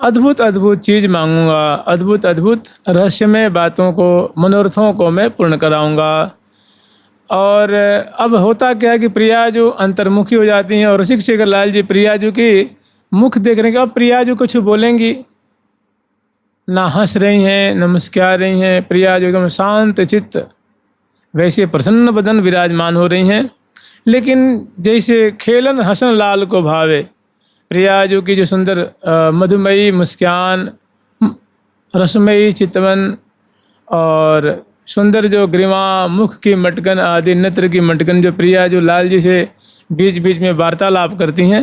अद्भुत अद्भुत चीज़ मांगूंगा, अद्भुत अद्भुत रहस्यमय बातों को, मनोरथों को मैं पूर्ण कराऊंगा। और अब होता क्या है कि प्रियाजू अंतर्मुखी हो जाती हैं और रसिक शेखर लाल जी प्रियाजू की मुख देख रहे हैं कि अब प्रियाजू कुछ बोलेंगी, ना हंस रही हैं न मुस्कुरा रही हैं। प्रियाजू एकदम शांत चित्त, वैसे प्रसन्न बदन विराजमान हो रही हैं। लेकिन जैसे खेलन हसन लाल को भावे, प्रियाजू की जो सुंदर मधुमयी मुस्कान, रसमयी चितवन और सुंदर जो ग्रीवा, मुख की मटकन आदि नेत्र की मटकन जो प्रियाजू लाल जी से बीच बीच में वार्तालाप करती हैं,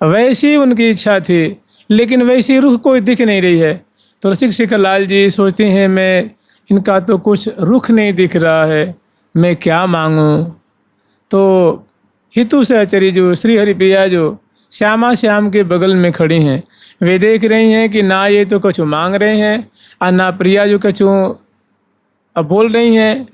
वैसी उनकी इच्छा थी। लेकिन वैसी रुख कोई दिख नहीं रही है। तो रसिक शेखर लाल जी सोचते हैं मैं इनका तो कुछ रुख नहीं दिख रहा है, मैं क्या मांगूं। तो हितु सहचरी जो श्री हरिप्रिया जो श्यामा श्याम के बगल में खड़ी हैं, वे देख रही हैं कि ना ये तो कुछ मांग रहे हैं और ना प्रिया जो कुछ अब बोल रही हैं।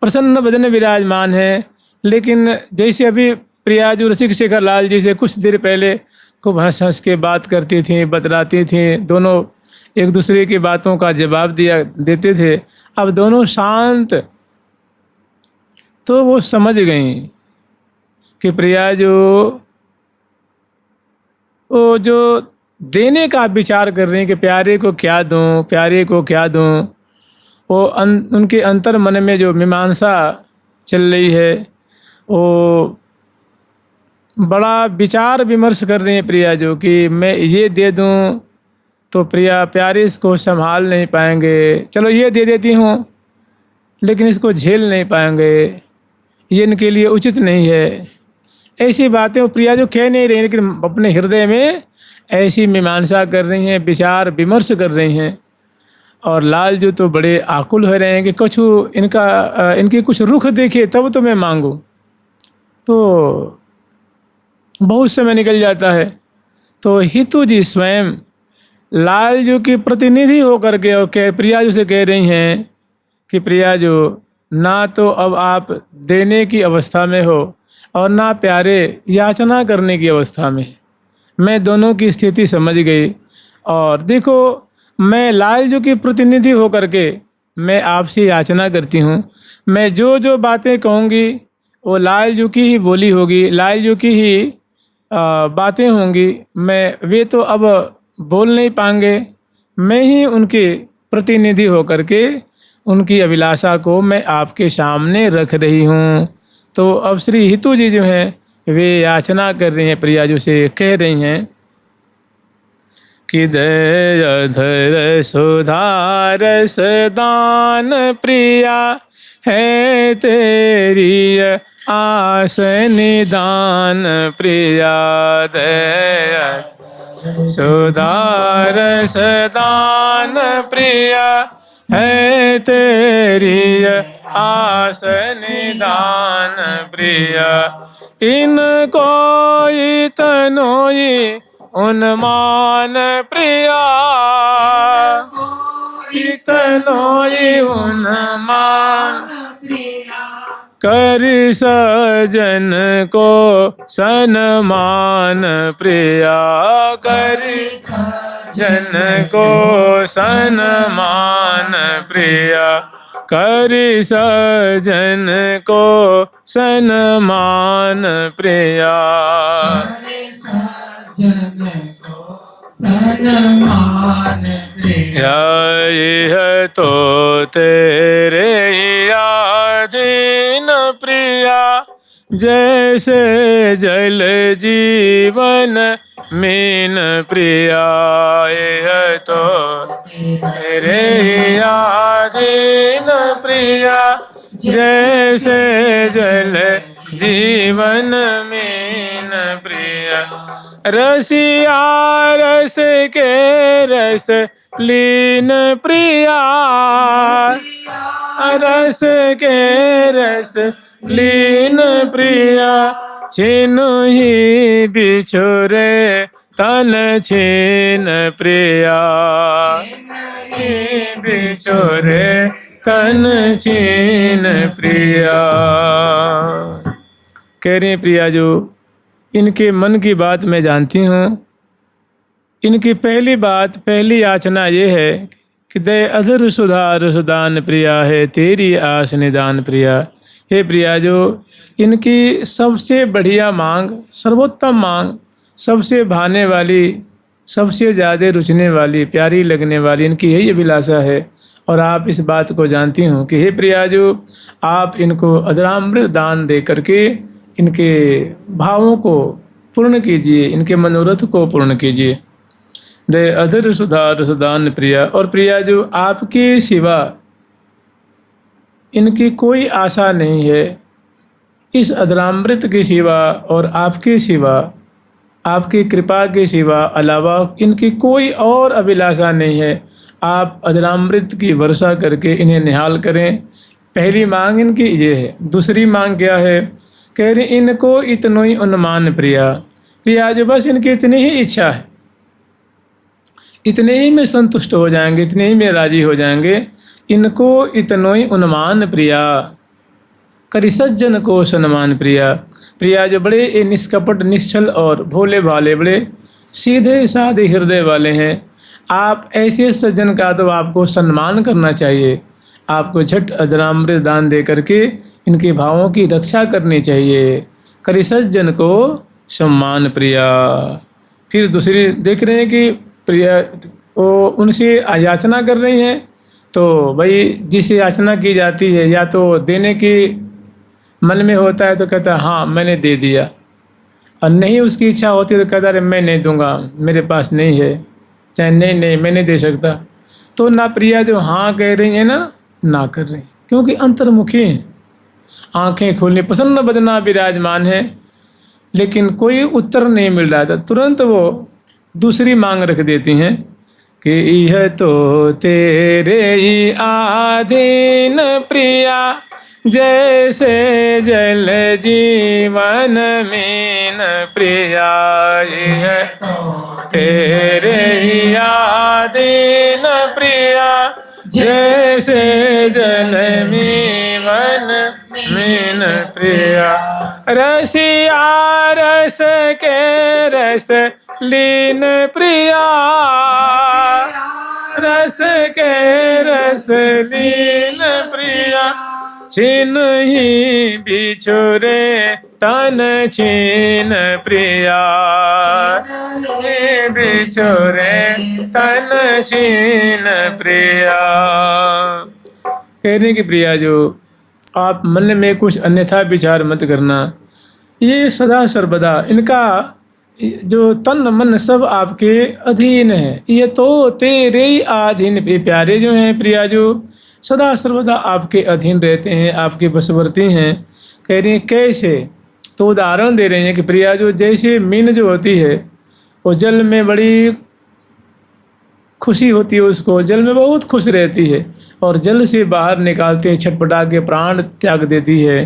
प्रसन्न बदन विराजमान है। लेकिन जैसे अभी प्रिया जो रसिक शेखर लाल जी से कुछ देर पहले खूब हंस हंस के बात करती थी, बतलाती थी, दोनों एक दूसरे की बातों का जवाब देते थे, अब दोनों शांत। तो वो समझ गई कि प्रिया जो देने का विचार कर रही हैं कि प्यारे को क्या दूं, प्यारे को क्या दूं। वो उनके अंतर मन में जो मीमांसा चल रही है, वो बड़ा विचार विमर्श कर रही हैं प्रिया जो कि मैं ये दे दूं तो प्रिया प्यारे इसको संभाल नहीं पाएंगे, चलो ये दे देती हूँ, लेकिन इसको झेल नहीं पाएंगे, ये इनके लिए उचित नहीं है। ऐसी बातें वो प्रिया जो कह नहीं रही, लेकिन अपने हृदय में ऐसी मीमांसा कर रही हैं, विचार विमर्श कर रही हैं। और लाल जो तो बड़े आकुल हो रहे हैं कि कुछ इनकी कुछ रुख देखे तब तो मैं मांगूं। तो बहुत समय निकल जाता है। तो हितू जी स्वयं लाल जो की प्रतिनिधि होकर के और प्रिया जो से कह रही हैं कि प्रिया जो ना तो अब आप देने की अवस्था में हो और ना प्यारे याचना करने की अवस्था में। मैं दोनों की स्थिति समझ गई और देखो मैं लाल जो की प्रतिनिधि होकर के मैं आपसे याचना करती हूँ। मैं जो जो बातें कहूँगी वो लाल जो की ही बोली होगी, लाल जो की ही बातें होंगी। वे तो अब बोल नहीं पाएंगे, मैं ही उनके प्रतिनिधि होकर के उनकी अभिलाषा को मैं आपके सामने रख रही हूँ। तो अब श्री हितू जी जो हैं वे याचना कर रही हैं, प्रिया जो से कह रही हैं कि दया धर सुधार सदान प्रिया है तेरी आस निदान प्रिया। दया सुधार सदान प्रिया है तेरी आस निदान प्रिया। इनको इतनोई उन्मान प्रिया, इतनोई उन्मान कर सजन को सन्मान प्रिया, कर सजन को सन्मान प्रिया, कर सजन को सन्मान प्रिया। यह तो तेरे अधीन प्रिया, जैसे जल जीवन मीन प्रिया। यह तो तेरे अधीन प्रिया, जैसे जल जीवन मीन प्रिया। रसिया रस के रस लीन प्रिया, रस के रस लीन प्रिया। छिनु ही बिछुरे तन छीन प्रिया, बिछुरे तन छीन प्रिया। कह रही प्रिया जो इनके मन की बात मैं जानती हूँ। इनकी पहली बात, पहली याचना ये है कि दे अधर सुधा रसदान प्रिया है तेरी आस निदान प्रिया। हे प्रिया, जो इनकी सबसे बढ़िया मांग, सर्वोत्तम मांग, सबसे भाने वाली, सबसे ज़्यादा रुचने वाली, प्यारी लगने वाली इनकी यही अभिलाषा है। और आप इस बात को जानती हो कि हे प्रिया, जो आप इनको अधरामृत दान दे करके इनके भावों को पूर्ण कीजिए, इनके मनोरथ को पूर्ण कीजिए। दे अधर सुधा रसदान प्रिया। और प्रिया, जो आपके सिवा इनकी कोई आशा नहीं है, इस अधरामृत के सिवा और आपके सिवा, आपकी कृपा के सिवा अलावा इनकी कोई और अभिलाषा नहीं है। आप अधरामृत की वर्षा करके इन्हें निहाल करें। पहली मांग इनकी ये है। दूसरी मांग क्या है? कह रहे इनको इतनो ही उन्मान प्रिया। प्रिया, जो बस इनकी इतनी ही इच्छा है, इतने ही में संतुष्ट हो जाएंगे, इतने ही में राजी हो जाएंगे। इनको इतनो ही उन्मान प्रिया, करी सज्जन को सम्मान प्रिया। प्रिया, जो बड़े निष्कपट, निश्चल और भोले भाले, बड़े सीधे साधे हृदय वाले हैं, आप ऐसे सज्जन का तो आपको सम्मान करना चाहिए। आपको झट अधरामृत दान दे करके इनके भावों की रक्षा करनी चाहिए। करी सज्जन को सम्मान प्रिया। फिर दूसरी देख रहे हैं कि प्रिया वो उनसे याचना कर रही हैं, तो भाई जिसे याचना की जाती है या तो देने की मन में होता है तो कहता है हाँ मैंने दे दिया, और नहीं उसकी इच्छा होती है तो कहता है मैं नहीं दूंगा, मेरे पास नहीं है, चाहे नहीं मैं नहीं दे सकता। तो ना प्रिया जो हाँ कह रही हैं ना कर रही, क्योंकि अंतर्मुखी हैं, आंखें खोलने, प्रसन्न बदना विराजमान है, लेकिन कोई उत्तर नहीं मिल रहा था। तुरंत वो दूसरी मांग रख देती हैं कि यह तो तेरे ही आधीन प्रिया, जैसे जल जीवन मीन प्रिया। यह तेरे ही आधीन प्रिया, जैसे जल जीवन मीन प्रिया। रसिया रस के रस लीन प्रिया, रस के रस लीन प्रिया। छिन ही बिछुरे तन छीन प्रिया, बिछुरे तन छीन प्रिया। कहने की प्रिया, जो आप मन में कुछ अन्यथा विचार मत करना। ये सदा सर्वदा इनका जो तन मन सब आपके अधीन है। ये तो तेरे ही अधीन। प्यारे जो हैं प्रिया, जो सदा सर्वदा आपके अधीन रहते हैं, आपके बसवर्ती हैं। कह रही हैं कैसे? तो उदाहरण दे रहे हैं कि प्रिया, जो जैसे मीन जो होती है वो जल में बड़ी खुशी होती है, उसको जल में बहुत खुश रहती है, और जल से बाहर निकालते हैं छटपटा के प्राण त्याग देती है।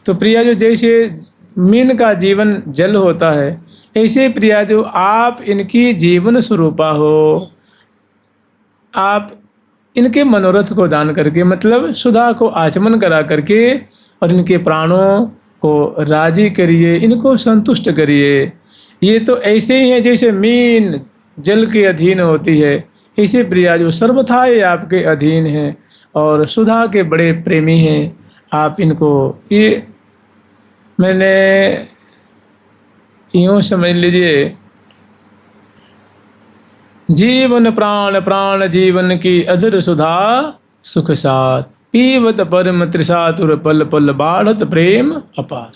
तो प्रिया, जो जैसे मीन का जीवन जल होता है, ऐसे प्रिया जो आप इनकी जीवन स्वरूपा हो। आप इनके मनोरथ को दान करके, मतलब सुधा को आचमन करा करके, और इनके प्राणों को राजी करिए, इनको संतुष्ट करिए। ये तो ऐसे ही है जैसे मीन जल के अधीन होती है, ऐसे प्रिया जो सर्वथा ये आपके अधीन हैं और सुधा के बड़े प्रेमी हैं। आप इनको ये मैंने यूँ समझ लीजिए, जीवन प्राण प्राण जीवन की अधर सुधा सुख साथ, पीवत परम त्रिसातुर पल पल बाढ़त प्रेम अपार।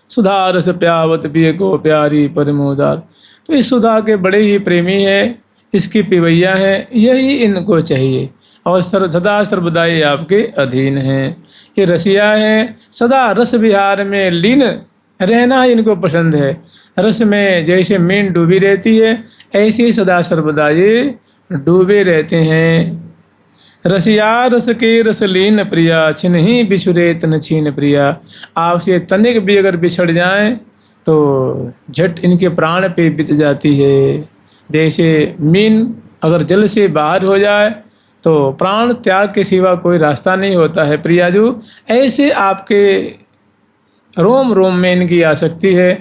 सुधा रस प्यावत पिय को प्यारी परमोदार। तो इस सुधा के बड़े ही प्रेमी है, इसकी पिवैया है, यही इनको चाहिए, और सदा सर्वदा ये आपके अधीन हैं। ये रसिया है, सदा रस विहार में लीन रहना इनको पसंद है। रस में जैसे मीन डूबी रहती है, ऐसे ही सदा सर्वदा ये डूबे रहते हैं। रसिया रस के रसलीन प्रिया, छिन ही बिछुरे तन छीन प्रिया। आपसे तनिक भी अगर बिछड़ जाएं तो झट इनके प्राण पे बीत जाती है। जैसे मीन अगर जल से बाहर हो जाए तो प्राण त्याग के सिवा कोई रास्ता नहीं होता है। प्रियाजू, ऐसे आपके रोम रोम में इनकी आसक्ति है,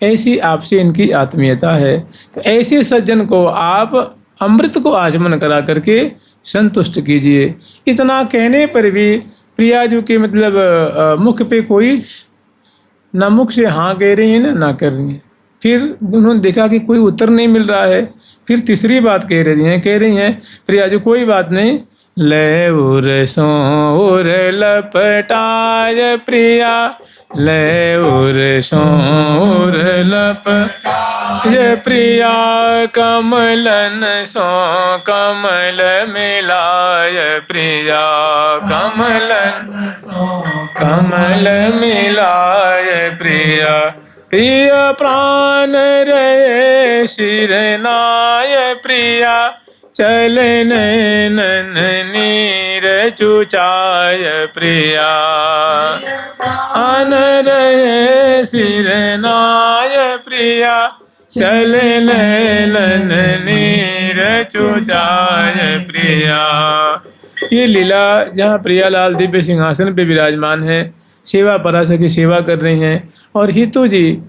ऐसी आपसे इनकी आत्मीयता है। तो ऐसे सज्जन को आप अमृत को आचमन करा करके संतुष्ट कीजिए। इतना कहने पर भी प्रियाजू के मतलब मुख पे कोई ना मुख से हाँ कह रही है ना कर रही है। फिर उन्होंने देखा कि कोई उत्तर नहीं मिल रहा है। फिर तीसरी बात कह रही हैं प्रियाजू कोई बात नहीं, ले उर सो उर लपटाय प्रिया, ले उर सो उर लपटाय प्रिया, कमलन सो कमल मिलाय प्रिया, कमलन सो कमल मिलाय प्रिया, प्रिय प्राण रहे शिरनाय प्रिया, चलन नीर चुचाय प्रिया, आन रहे शिरनाय प्रिया, चलन नीर चुचाय प्रिया। ये लीला जहाँ प्रियालाल दिव्य सिंहासन पे विराजमान है, सेवा पराशर की सेवा कर रही हैं, और हितू जी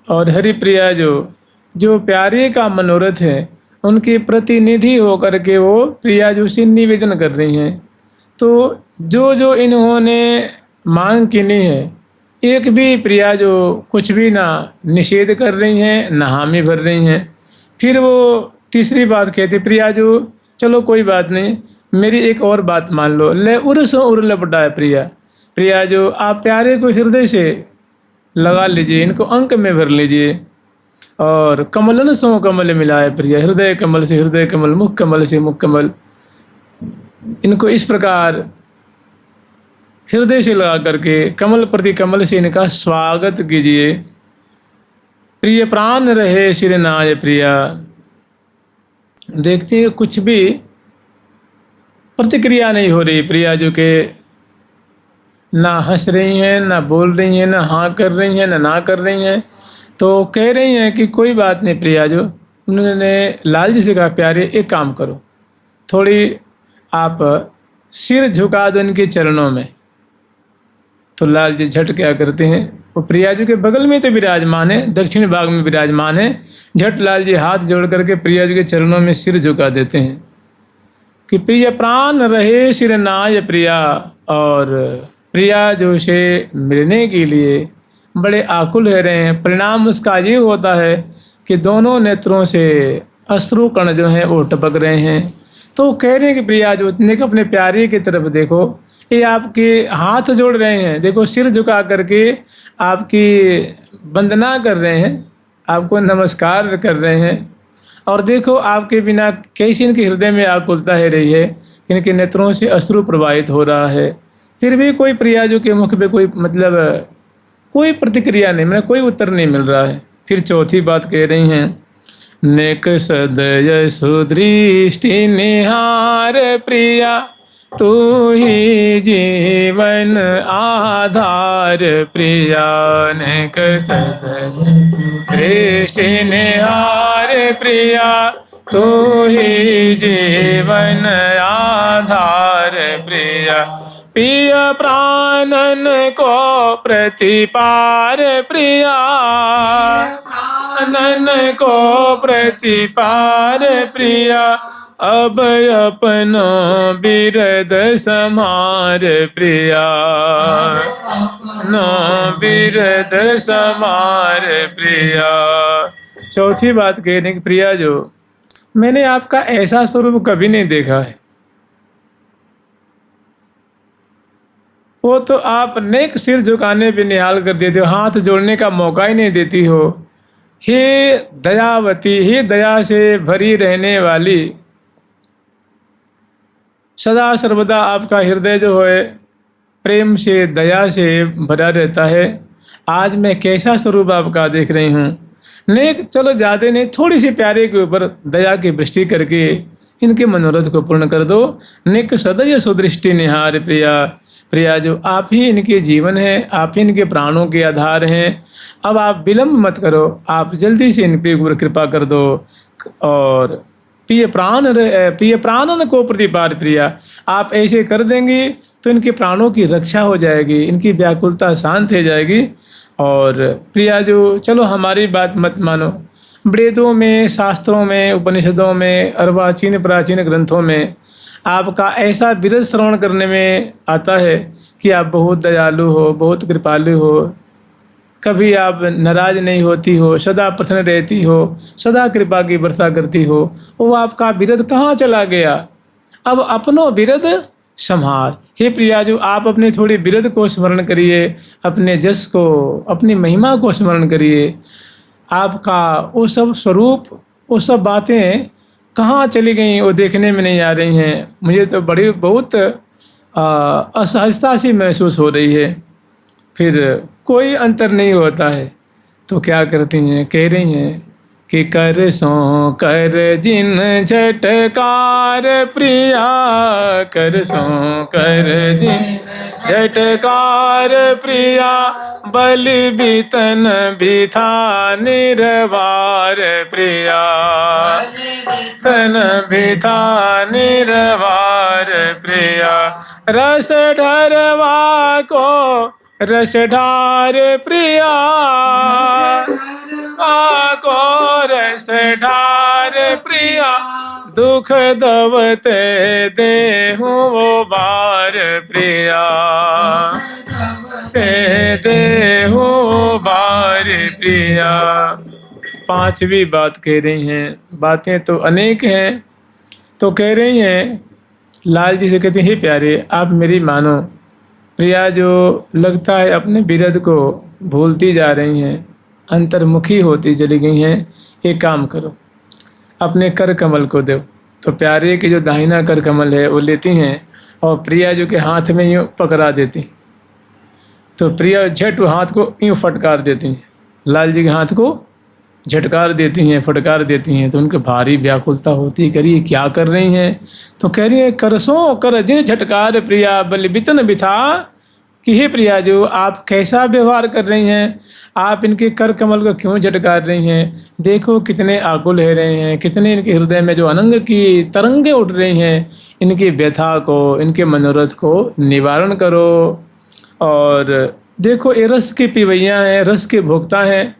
और हरिप्रिया जो प्यारे का मनोरथ है उनके प्रतिनिधि होकर के वो प्रियाजू से निवेदन कर रही हैं। तो जो इन्होंने मांग की है, एक भी प्रियाजू कुछ भी ना निषेध कर रही हैं ना हामी भर रही हैं। फिर वो तीसरी बात कहती, प्रियाजू चलो कोई बात नहीं, मेरी एक और बात मान लो, ले उर सो उर लपटाए प्रिया, प्रियाजू आप प्यारे को हृदय से लगा लीजिए, इनको अंक में भर लीजिए, और कमलन सो कमल मिलाए प्रिया, हृदय कमल से हृदय कमल, मुख कमल से मुख कमल, इनको इस प्रकार हृदय से लगा करके कमल प्रति कमल से इनका स्वागत कीजिए। प्रिय प्राण रहे शिरनाय प्रिया। देखते हैं कुछ भी प्रतिक्रिया नहीं हो रही प्रियाजू के, ना हंस रही हैं, ना बोल रही हैं, ना हाँ कर रही हैं, ना कर रही हैं। तो कह रही हैं कि कोई बात नहीं प्रियाजू। उन्होंने लाल जी से कहा, प्यारे एक काम करो, थोड़ी आप सिर झुका दो इनके चरणों में। तो लाल जी झट क्या करते हैं, वो प्रियाजू के बगल में तो विराजमान है, दक्षिण भाग में विराजमान है, झट लाल जी हाथ जोड़ करके प्रियाजू के चरणों में सिर झुका देते हैं कि प्रिय प्राण रहे शिरनाय प्रिया। और प्रियाजू से मिलने के लिए बड़े आकुल हो रहे हैं। परिणाम उसका ये होता है कि दोनों नेत्रों से अश्रु कण जो हैं वो टपक रहे हैं। तो कह रहे हैं कि प्रियाजू इतने को अपने प्यारे की तरफ देखो, ये आपके हाथ जोड़ रहे हैं, देखो सिर झुका करके आपकी वंदना कर रहे हैं, आपको नमस्कार कर रहे हैं, और देखो आपके बिना कैसी इनके हृदय में आकुलता है रही है, इनके नेत्रों से अश्रु प्रवाहित हो रहा है। फिर भी कोई प्रियाजू के मुख पे कोई मतलब कोई प्रतिक्रिया नहीं, मतलब कोई उत्तर नहीं मिल रहा है। फिर चौथी बात कह रही हैं, नेक सदय सुदृष्टि निहार प्रिया, तू ही जीवन आधार प्रिया, नेक सदय दृष्टि निहार प्रिया, तू ही जीवन आधार प्रिया, प्रिय प्राणन को प्रतिपार प्रिया, प्राणन को प्रतिपार प्रिया, अब अपनो बिरद समार प्रिया, नो बिरद समार प्रिया। चौथी बात कहने की, प्रियाजू मैंने आपका ऐसा स्वरूप कभी नहीं देखा है। वो तो आप नेक सिर झुकाने पे निहाल कर देते हो, हाथ जोड़ने का मौका ही नहीं देती हो। हे दयावती, हे दया से भरी रहने वाली, सदा सर्वदा आपका हृदय जो है प्रेम से दया से भरा रहता है। आज मैं कैसा स्वरूप आपका देख रही हूँ। नेक चलो ज़्यादा नहीं, थोड़ी सी प्यारे के ऊपर दया की वृष्टि करके इनके मनोरथ को पूर्ण कर दो। नेक सदैव सुदृष्टि निहार प्रिया, प्रियाजू आप ही इनके जीवन हैं, आप ही इनके प्राणों के आधार हैं। अब आप विलम्ब मत करो, आप जल्दी से इन पर कृपा कर दो। और प्रिय प्राणन को प्रतिपार प्रिया, आप ऐसे कर देंगी तो इनके प्राणों की रक्षा हो जाएगी, इनकी व्याकुलता शांत हो जाएगी, और प्रिया जो चलो हमारी बात मत मानो, वेदों में, शास्त्रों में, उपनिषदों में, अर्वाचीन प्राचीन ग्रंथों में आपका ऐसा विरध श्रवण करने में आता है कि आप बहुत दयालु हो, बहुत कृपालु हो, कभी आप नाराज नहीं होती हो, सदा प्रसन्न रहती हो, सदा कृपा की वर्षा करती हो। वो आपका विरध कहाँ चला गया? अब अपनो विरध संहार। हे प्रिया जो आप अपने थोड़े विरध को स्मरण करिए, अपने जस को, अपनी महिमा को स्मरण करिए। आपका वो सब स्वरूप, वो सब बातें कहाँ चली गई, वो देखने में नहीं आ रही हैं। मुझे तो बड़ी बहुत असहजता सी महसूस हो रही है। फिर कोई अंतर नहीं होता है तो क्या करती हैं, कह रही हैं कि कर सो कर जिन झटकार प्रिया, कर सो कर जिन झटकार प्रिया, बल बीतन बिथा निर्वार प्रिया, तन बिथा निर्वार प्रिया, रस ढरवा को रस ढार प्रिया, को रस ढार प्रिया, दुख दवते देहु वो बार प्रिया, ते देहु बार प्रिया। पांचवी बात कह रही हैं, बातें तो अनेक हैं, तो कह रही हैं लाल जी से, कहती हैं हे प्यारे आप मेरी मानो। प्रिया जो लगता है अपने विरध को भूलती जा रही हैं, अंतर्मुखी होती चली गई हैं। एक काम करो, अपने कर कमल को दो। तो प्यारे की जो दाहिना कर कमल है वो लेती हैं और प्रिया जो के हाथ में यूँ पकड़ा देती। तो प्रिया झट हाथ को यूँ फटकार देती हैं, लाल जी के हाथ को झटकार देती हैं, फटकार देती हैं। तो उनके भारी व्याकुलता होती, करिए क्या कर रही हैं? तो कह रही है करसों कर जिन झटकार प्रिया, बल बितन बिथा। कि हे प्रिया जो आप कैसा व्यवहार कर रही हैं, आप इनके कर कमल को क्यों झटकार रही हैं? देखो कितने आकुल है रहे हैं, कितने इनके हृदय में जो अनंग की तरंगें उठ रही हैं, इनकी व्यथा को, इनके मनोरथ को निवारण करो। और देखो ये रस के पीवैया हैं, रस के भोक्ता हैं,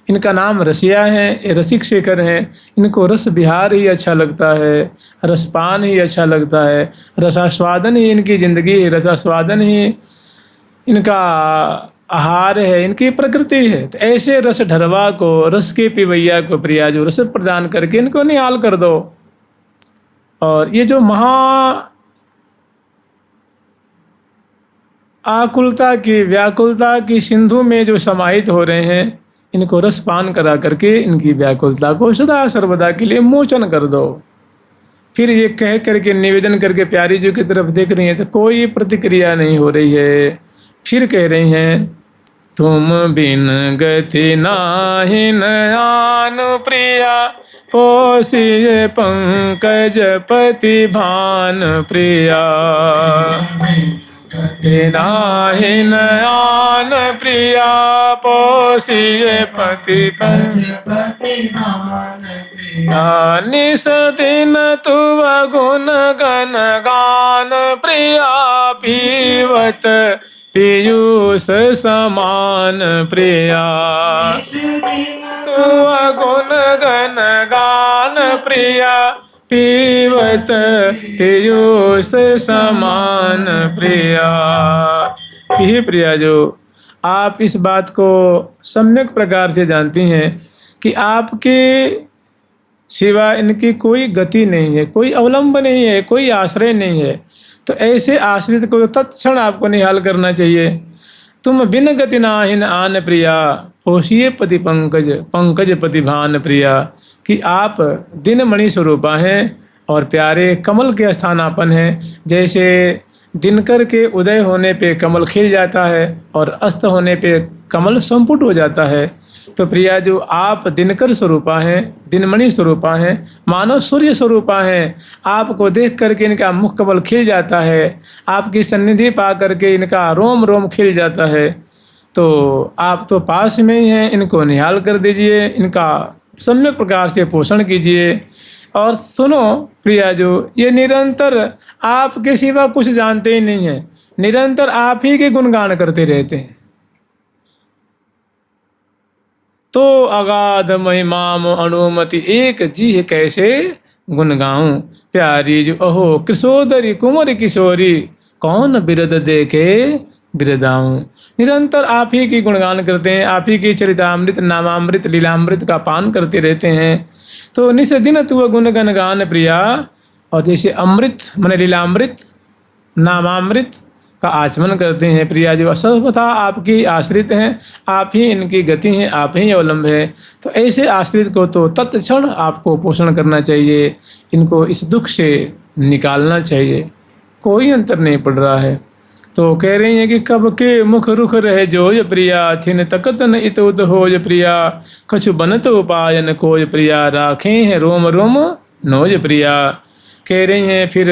इनका नाम रसिया है, ये रसिक शेखर हैं। इनको रस विहार ही अच्छा लगता है, रसपान ही अच्छा लगता है, रसास्वादन ही इनकी ज़िंदगी है, रसास्वादन ही इनका आहार है, इनकी प्रकृति है। तो ऐसे रस ढरवा को, रस के पिवैया को प्रिया जो रस प्रदान करके इनको निहाल कर दो। और ये जो महा आकुलता की, व्याकुलता की सिंधु में जो समाहित हो रहे हैं, इनको रसपान करा करके इनकी व्याकुलता को सदा सर्वदा के लिए मोचन कर दो। फिर ये कह करके निवेदन करके प्यारी जी की तरफ देख रही हैं तो कोई प्रतिक्रिया नहीं हो रही है। फिर कह रही हैं तुम बिन गति नाहिन आन प्रिया, पोषिए पंकज पति भान प्रिया, नाहिन आन प्रिया, पोषिए पति भान प्रिया, निस दिन तुव गुण गण गान प्रिया, पीवत पीयूष समान प्रिया, तुव गुण गण गान प्रिया, पीवत पीयूष समान प्रिया। ही प्रिया जो आप इस बात को सम्यक प्रकार से जानती हैं कि आपके सिवा इनकी कोई गति नहीं है, कोई अवलंब नहीं है, कोई आश्रय नहीं है। तो ऐसे आश्रित को तत्क्षण आपको निहाल करना चाहिए। तुम बिन गति नाहिन आन प्रिया, पोषिए पति पंकज पंकज पति भान प्रिया। कि आप दिनमणि स्वरूपा हैं और प्यारे कमल के स्थानापन हैं। जैसे दिनकर के उदय होने पे कमल खिल जाता है और अस्त होने पे कमल संपुट हो जाता है, तो प्रिया जो आप दिनकर स्वरूपा हैं, दिनमणि स्वरूपा हैं, मानव सूर्य स्वरूपा हैं। आपको देख करके इनका मुख कमल खिल जाता है, आपकी सन्निधि पा करके इनका रोम रोम खिल जाता है। तो आप तो पास में ही हैं, इनको निहाल कर दीजिए, इनका सम्यक प्रकार से पोषण कीजिए। और सुनो प्रिया जो ये निरंतर आपके सिवा कुछ जानते ही नहीं हैं, निरंतर आप ही के गुणगान करते रहते हैं। तो अगाध महिमाम अनुमति एक जी कैसे गुण गाऊं। प्यारी जो अहो कृशोदरी कुंवर किशोरी कौन बिरद देखे बिरदाऊं। निरंतर आप ही की गुणगान करते हैं, आप ही की चरितामृत नामामृत लीलामृत का पान करते रहते हैं। तो निस दिन तू गुण गण गान प्रिया। और जैसे अमृत माने लीलामृत नामामृत का आचमन करते हैं प्रिया जो सर्वथा आपकी आश्रित हैं, आप ही इनकी गति हैं, आप ही अवलंब है। तो ऐसे आश्रित को तो तत्क्षण आपको पोषण करना चाहिए, इनको इस दुख से निकालना चाहिए। कोई अंतर नहीं पड़ रहा है। तो कह रही हैं कि कब के मुख रुख रहे जोय प्रिया थिन तकत न इत उद होय प्रिया कछु बनत उपाय न कोय प्रिया राखें हैं रोम रोम नोज प्रिया। कह रही हैं फिर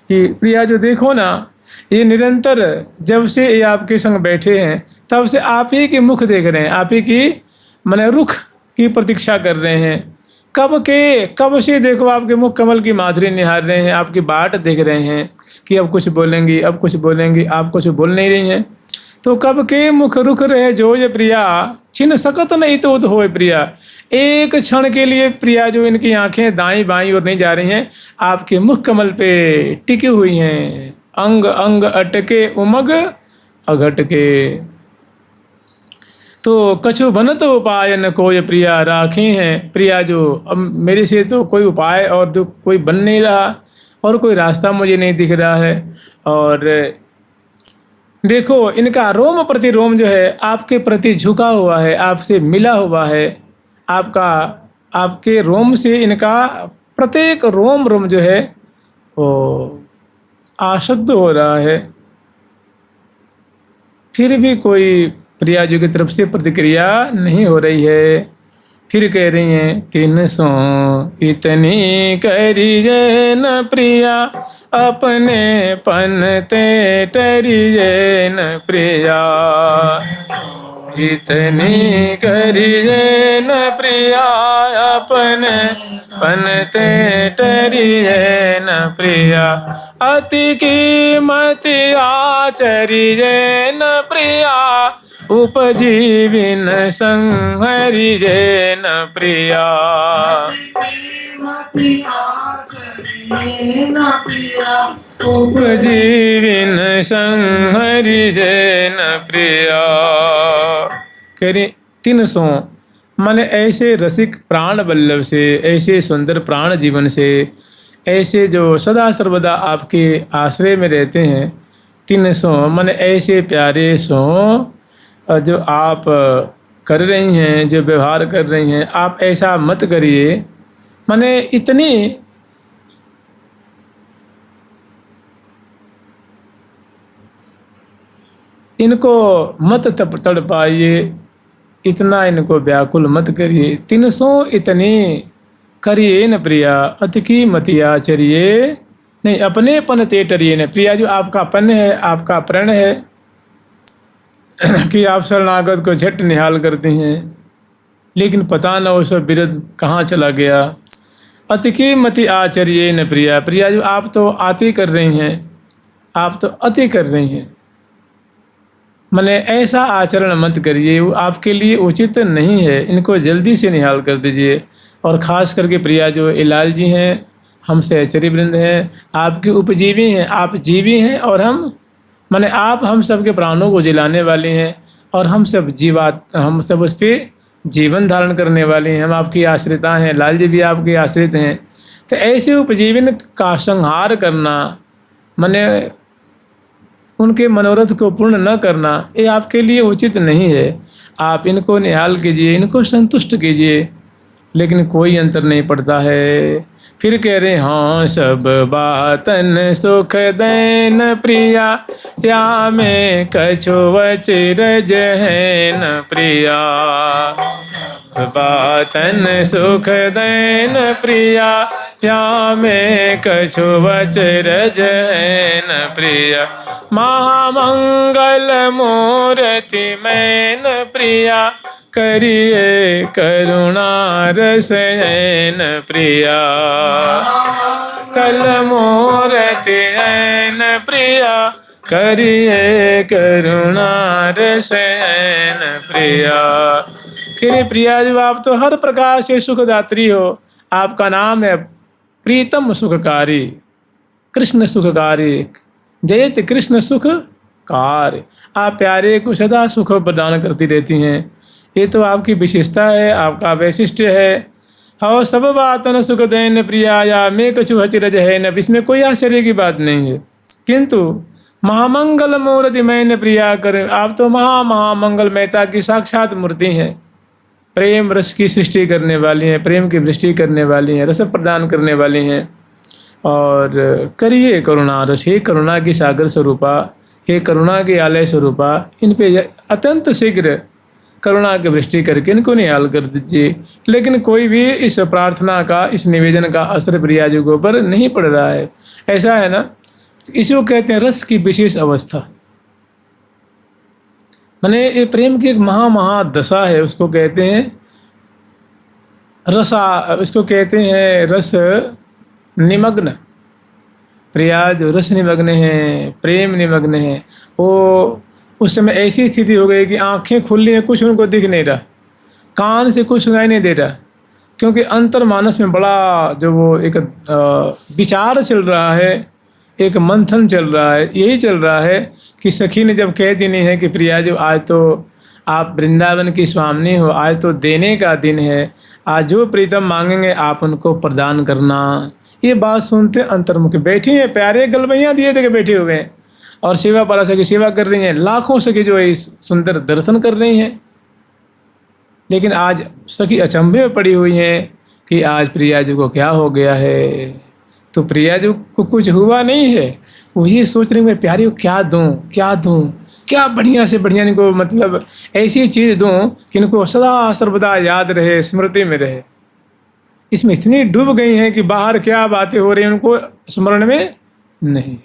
कि प्रिया जो देखो ना, ये निरंतर जब से ये आपके संग बैठे हैं तब से आप ही के मुख देख रहे हैं, आप ही की माने रुख की प्रतीक्षा कर रहे हैं। कब से देखो आपके मुख कमल की माधुरी निहार रहे हैं, आपकी बाट देख रहे हैं कि अब कुछ बोलेंगी अब कुछ बोलेंगी, आप कुछ बोल नहीं रही हैं। तो कब के मुख रुख रहे जोय प्रिया छिन सकत नहीं तो उद होए प्रिया। एक क्षण के लिए प्रिया जो इनकी आंखें दाईं बाईं और नहीं जा रही हैं, आपके मुख कमल पे टिकी हुई हैं। अंग अंग अटके उमग अघटके। तो कछु बनत उपाय न कोई प्रिया राखी हैं। प्रिया जो अब मेरे से तो कोई उपाय और तो कोई बन नहीं रहा और कोई रास्ता मुझे नहीं दिख रहा है। और देखो इनका रोम प्रति रोम जो है आपके प्रति झुका हुआ है, आपसे मिला हुआ है। आपके रोम से इनका प्रत्येक रोम रोम जो है वो आसक्त हो रहा है। फिर भी कोई प्रिया जी की तरफ से प्रतिक्रिया नहीं हो रही है। फिर कह रही हैं 300 इतनी करिए न प्रिया अपने पन ते टरिए न प्रिया। इतनी करिए न प्रिया अपने पन ते टरिए न प्रिया। अति कीमति आचरिए न प्रिया उपजीविन संहरिए न प्रिया। उपजीविन संहरिए न प्रिया। कह रही 300 माने ऐसे रसिक प्राण वल्लभ से, ऐसे सुंदर प्राण जीवन से, ऐसे जो सदा सर्वदा आपके आश्रय में रहते हैं। 300 माने ऐसे प्यारे सो जो आप कर रही हैं, जो व्यवहार कर रही हैं, आप ऐसा मत करिए। माने इतनी इनको मत तड़ पाइए, इतना इनको व्याकुल मत करिए। 300 इतनी करिए न प्रिया अति की मतिया चरिए नहीं अपने पन ते टरिए न प्रिया। जो आपका पन है, आपका प्रण है कि आप शरणागत को झट निहाल करते हैं, लेकिन पता न वो सब बिरद कहाँ चला गया। अति की मति आचरिए न प्रिया। प्रिया जो आप तो आती कर रही हैं, आप तो अति कर रही हैं। मैंने ऐसा आचरण मत करिए, वो आपके लिए उचित नहीं है। इनको जल्दी से निहाल कर दीजिए। और ख़ास करके प्रिया जो इलाल जी हैं, हम सहचरी वृंद हैं, आपके उपजीवी हैं, आप जीवी हैं और माने आप हम सब के प्राणों को जिलाने वाले हैं और हम सब उस पर जीवन धारण करने वाले हैं। हम आपकी आश्रिता हैं, लाल जी भी आपके आश्रित हैं। तो ऐसे उपजीवन का संहार करना, माने उनके मनोरथ को पूर्ण न करना, ये आपके लिए उचित नहीं है। आप इनको निहाल कीजिए, इनको संतुष्ट कीजिए, लेकिन कोई अंतर नहीं पड़ता है। फिर कह रहे हाँ सब बातन सुख दैन प्रिया या में कछु वचरज है न प्रिया। बातन सुख दैन प्रिया या में कछु वचरज है न प्रिया। महामंगल मूर्ति में न प्रिया करिए करुणा रसयन प्रिया। कल मूर्ति ऐन प्रिया करिए करुणा रसैन प्रिया। कि प्रिया जो आप तो हर प्रकार से सुखदात्री हो, आपका नाम है प्रीतम सुखकारी, कृष्ण सुखकारी, जयत कृष्ण सुख कार्य। आप प्यारे को सदा सुख प्रदान करती रहती हैं, ये तो आपकी विशेषता है, आपका वैशिष्ट्य है। हो सब बात न सुख दैन प्रिया, या मैं कछु हचिरज है न, इसमें कोई आश्चर्य की बात नहीं है। किंतु महामंगल मूर्ति मैंने प्रिया कर, आप तो महामंगलमयता की साक्षात मूर्ति हैं, प्रेम रस की सृष्टि करने वाली हैं, प्रेम की वृष्टि करने वाली हैं, रस प्रदान करने वाली हैं। और करिए करुणा रस, हे करुणा की सागर स्वरूपा, हे करुणा के आलय स्वरूपा, इन पे अत्यंत शीघ्र करुणा की वृष्टि करके इनको निहाल कर दीजिए। लेकिन कोई भी इस प्रार्थना का, इस निवेदन का असर प्रिया जी के ऊपर नहीं पड़ रहा है। ऐसा है ना, इसको कहते हैं रस की विशेष अवस्था। माने ये प्रेम की एक महादशा है, उसको कहते हैं रसा, इसको कहते हैं रस निमग्न। प्रिया जो रस निमग्न है, प्रेम निमग्न है, वो उस समय ऐसी स्थिति हो गई कि आंखें खुली हैं, कुछ उनको दिख नहीं रहा, कान से कुछ सुनाई नहीं दे रहा, क्योंकि अंतर्मानस में बड़ा जो वो एक विचार चल रहा है, एक मंथन चल रहा है। यही चल रहा है कि सखी ने जब कह दी नहीं है कि प्रिया जो आज तो आप वृंदावन की स्वामिनी हो, आज तो देने का दिन है, आज जो प्रीतम मांगेंगे आप उनको प्रदान करना। ये बात सुनते अंतर्मुखी बैठी हैं, प्यारे गलबैयाँ दिए देके बैठे हुए हैं और सेवा पारा की सेवा कर रही हैं, लाखों सखी जो है इस सुंदर दर्शन कर रही हैं। लेकिन आज सखी अचंभे में पड़ी हुई हैं कि आज प्रिया जी को क्या हो गया है। तो प्रिया जी को कुछ हुआ नहीं है, वो ये सोच रही मैं प्यारी को क्या दूँ, क्या दूँ, क्या बढ़िया से बढ़िया इनको, मतलब ऐसी चीज़ दूँ कि इनको सदा सर्वदा याद रहे, स्मृति में रहे। इसमें इतनी डूब गई हैं कि बाहर क्या बातें हो रही हैं उनको स्मरण में नहीं।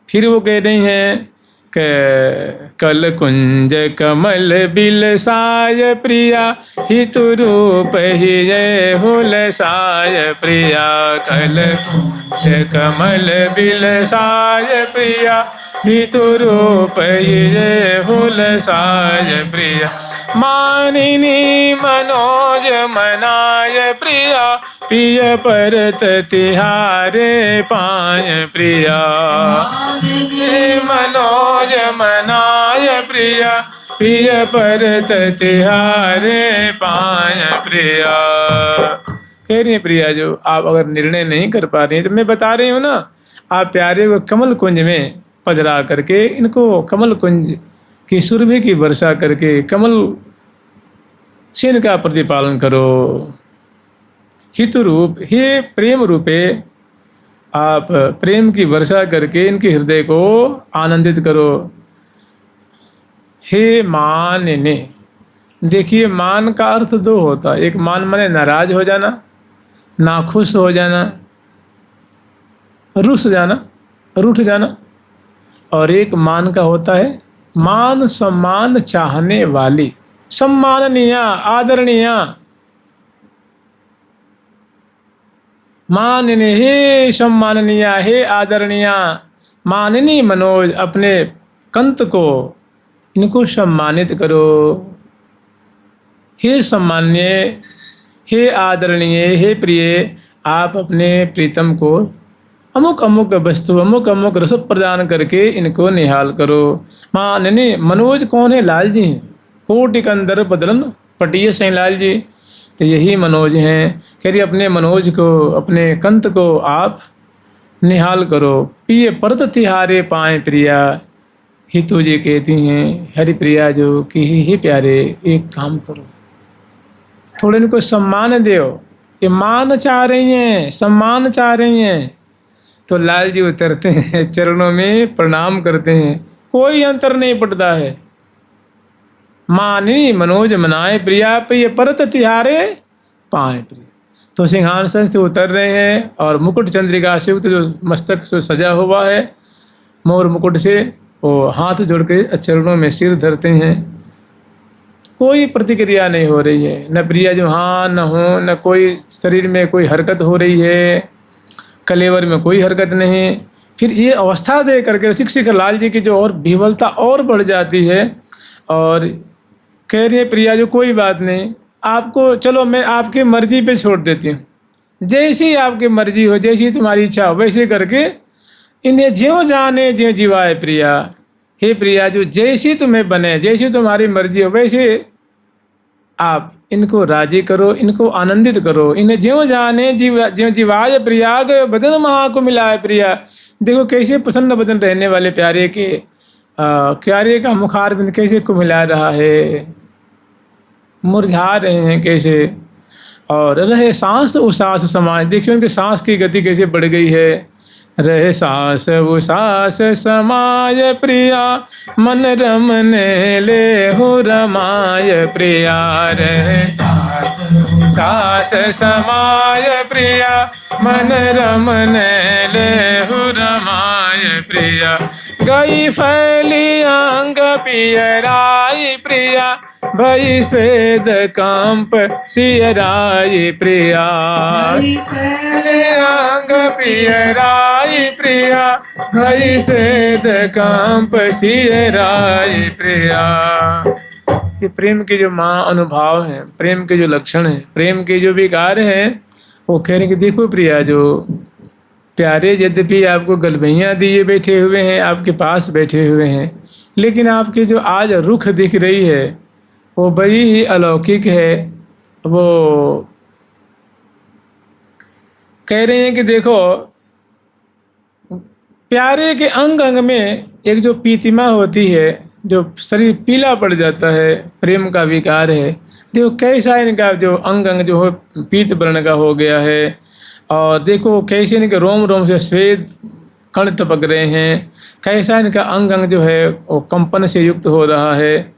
फिर वो कह रही हैं कल कुंज कमल बिलसाय प्रिया, हितु रूप ही जय हुलसाय प्रिया। कल कुंज कमल बिलसाय प्रिया, हितु रूप ही जय हुलसाय प्रिया। मानिनी मनोज मनाय प्रिया, पिय परत तिहारे पाय प्रिया। मनोज मनाय प्रिया, पिय परत तिहारे पाय प्रिया। कह रही है प्रिया जो आप अगर निर्णय नहीं कर पा रही हैं तो मैं बता रही हूँ ना, आप प्यारे को कमल कुंज में पधरा करके इनको कमल कुंज की सुरभि की वर्षा करके कमल से इनका प्रतिपालन करो। हित रूप, हे प्रेम रूपे आप प्रेम की वर्षा करके इनके हृदय को आनंदित करो। हे मान ने, देखिए मान का अर्थ दो होता है, एक मान माने नाराज हो जाना, नाखुश हो जाना, रुस जाना, रूठ जाना, और एक मान का होता है मान सम्मान चाहने वाली, सम्माननीय, आदरणीय। माननीय, हे सम्माननीय, हे आदरणीय। माननीय मनोज, अपने कंत को इनको सम्मानित करो। हे सम्माननीय, हे आदरणीय, हे प्रिय, आप अपने प्रीतम को अमुक अमुक वस्तु, अमुक अमुक रस प्रदान करके इनको निहाल करो। माननीय मनोज कौन है? लाल जी हैं। कोटि कंदर बदलन पटिय से लाल जी, तो यही मनोज हैं। कह रही अपने मनोज को, अपने कंत को आप निहाल करो। पिय परत तिहारे पाए प्रिया, हितु जी कहती हैं हरिप्रिया जो कि ही प्यारे एक काम करो, थोड़े इनको सम्मान दो। ये मान चाह रही हैं, सम्मान चाह रही हैं। तो लाल जी उतरते हैं, चरणों में प्रणाम करते हैं। कोई अंतर नहीं पड़ता है। मानी मनोज मनाए प्रिया, प्रिय परत तिहारे पाए प्रिय। तो सिंहासन से उतर रहे हैं और मुकुट चंद्रिका से जो मस्तक से सजा हुआ है मोर मुकुट से, वो हाथ जोड़ के चरणों में सिर धरते हैं। कोई प्रतिक्रिया नहीं हो रही है, न प्रिया जो हाँ न हो, न कोई शरीर में कोई हरकत हो रही है, कलेवर में कोई हरकत नहीं। फिर ये अवस्था दे करके शिक्षक लाल जी की जो और विह्वलता और बढ़ जाती है और कह रही है प्रिया जो कोई बात नहीं, आपको चलो मैं आपकी मर्जी पे छोड़ देती हूँ, जैसी आपकी मर्जी हो, जैसी तुम्हारी इच्छा हो वैसे करके इन्हें ज्यों जाने ज्यों जीवाए प्रिया। हे प्रिया जो जैसी तुम्हें बने, जैसी तुम्हारी मर्जी हो वैसे आप इनको राजी करो, इनको आनंदित करो। इन्हें ज्यों जाने ज्यों जीवाए प्रिया, बदन महा को मिलाए प्रिया। देखो कैसे प्रसन्न बदन रहने वाले प्यारे के प्यारे का मुखारबिंद कैसे को मिला रहा है, मुरझा रहे हैं कैसे, और रहे सांस उसास समाज। देखिए उनके सांस की गति कैसे बढ़ गई है। रहे सांस उसास समाय प्रिया, मन रमने ले हो रमाय प्रिया। रहे सांस समाय प्रिया, मन रमने ले हो रमाय प्रिया। गई फैली अंग पियराई प्रिया, भई स्वेद कंप सियराई प्रिया। अंग पियराई प्रिया, भई स्वेद कंप सियराई प्रिया। ये प्रेम के जो माँ अनुभव हैं, प्रेम के जो लक्षण हैं, प्रेम के जो विकार हैं, वो कह रहे हैं कि देखो प्रिया जो प्यारे यद्यपि आपको गलबैयाँ दिए बैठे हुए हैं, आपके पास बैठे हुए हैं, लेकिन आपकी जो आज रुख दिख रही है वो बड़ी ही अलौकिक है। वो कह रहे हैं कि देखो प्यारे के अंग अंग में एक जो पीतिमा होती है, जो शरीर पीला पड़ जाता है, प्रेम का विकार है। देखो कैसा इनका जो अंग अंग जो हो पीत वर्ण का हो गया है, और देखो कैसे इनके रोम रोम से श्वेत कण टपक रहे हैं, कैसा इनका अंग अंग जो है वो कंपन से युक्त हो रहा है।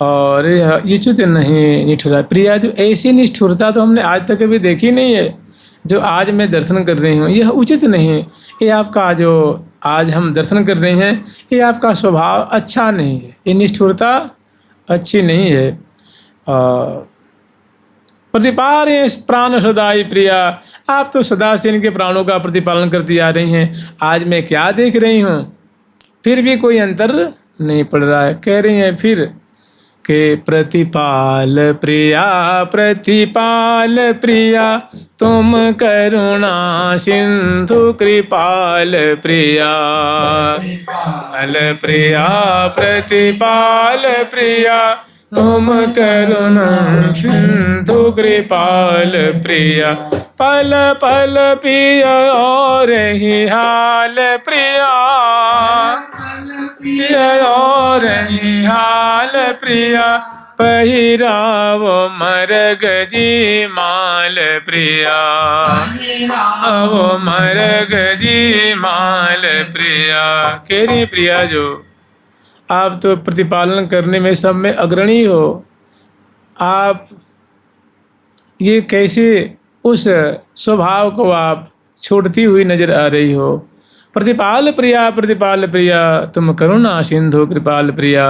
और ये उचित नहीं निष्ठुरा प्रिया, जो ऐसी निष्ठुरता तो हमने आज तक कभी देखी नहीं है जो आज मैं दर्शन कर रही हूँ। यह उचित नहीं, ये आपका जो आज हम दर्शन कर रहे हैं ये आपका स्वभाव अच्छा नहीं है, ये निष्ठुरता अच्छी नहीं है। प्रतिपाल प्राण सदाई प्रिया, आप तो सदा से इनके प्राणों का प्रतिपालन करती आ रही हैं। आज मैं क्या देख रही हूँ फिर भी कोई अंतर नहीं पड़ रहा है। कह रही हैं फिर के प्रतिपाल प्रिया, प्रतिपाल प्रिया, तुम करुणा सिंधु कृपाल प्रिया। प्रिया प्रतिपाल प्रिया, तुम करुणा सिंधु कृपाल प्रिया। पल पल पिया और ही हाल प्रिया, और ही हाल प्रिया। पहिराव मरग जी माल प्रिया, वो मरग जी माल प्रिया। केरी प्रिया जो आप तो प्रतिपालन करने में सब में अग्रणी हो, आप ये कैसे उस स्वभाव को आप छोड़ती हुई नजर आ रही हो। प्रतिपाल प्रिया, प्रतिपाल प्रिया, तुम करुणा सिंधु कृपाल प्रिया।